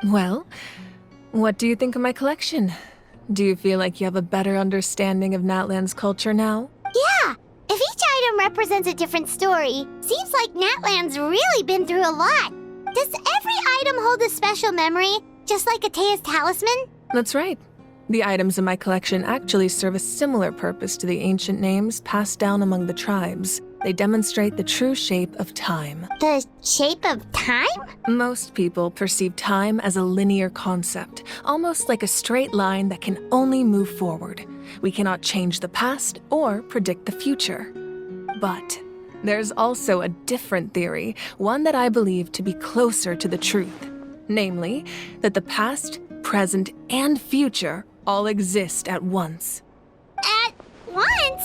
Well, what do you think of my collection? Do you feel like you have a better understanding of Natlan's culture now? Yeah! If each item represents a different story, seems like Natlan's really been through a lot. Does every item hold a special memory, just like Atea's talisman? That's right. The items in my collection actually serve a similar purpose to the ancient names passed down among the tribes. They demonstrate the true shape of time. The shape of time? Most people perceive time as a linear concept, almost like a straight line that can only move forward. We cannot change the past or predict the future. But there's also a different theory, one that I believe to be closer to the truth. Namely, that the past, present, and future all exist at once. At once?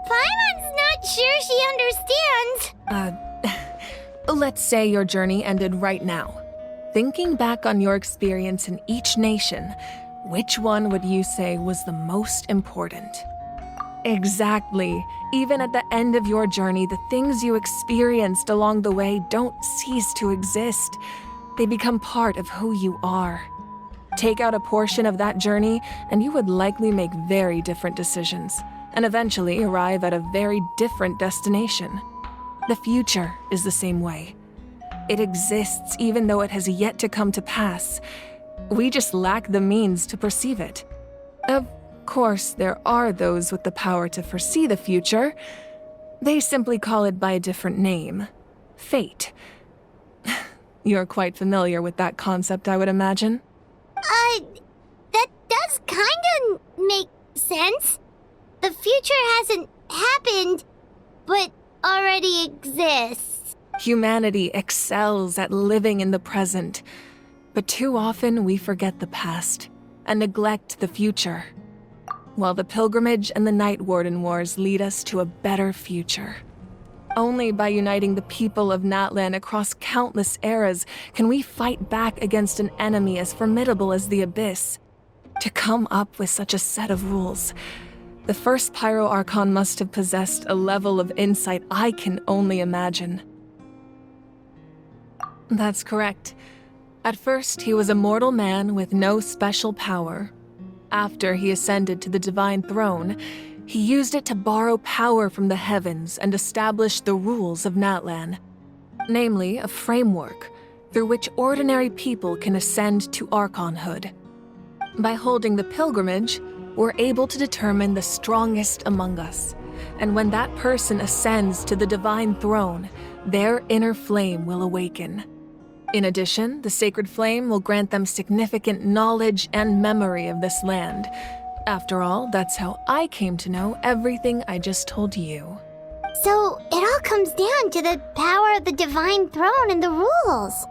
Paimon's not sure she understands. Let's say your journey ended right now. Thinking back on your experience in each nation, which one would you say was the most important? Exactly. Even at the end of your journey, the things you experienced along the way don't cease to exist. They become part of who you are. Take out a portion of that journey, and you would likely make very different decisions, and eventually arrive at a very different destination. The future is the same way. It exists even though it has yet to come to pass. We just lack the means to perceive it. Of course, there are those with the power to foresee the future. They simply call it by a different name. Fate. You're quite familiar with that concept, I would imagine. That does kinda make sense. The future hasn't happened, but already exists. Humanity excels at living in the present, but too often we forget the past and neglect the future. While the pilgrimage and the Night Warden Wars lead us to a better future. Only by uniting the people of Natlan across countless eras can we fight back against an enemy as formidable as the Abyss. To come up with such a set of rules, the first Pyro Archon must have possessed a level of insight I can only imagine. That's correct. At first, he was a mortal man with no special power. After he ascended to the Divine Throne, he used it to borrow power from the heavens and establish the rules of Natlan. Namely, a framework through which ordinary people can ascend to Archonhood. By holding the pilgrimage, we're able to determine the strongest among us. And when that person ascends to the Divine Throne, their inner flame will awaken. In addition, the sacred flame will grant them significant knowledge and memory of this land. After all, that's how I came to know everything I just told you. So, it all comes down to the power of the Divine Throne and the rules.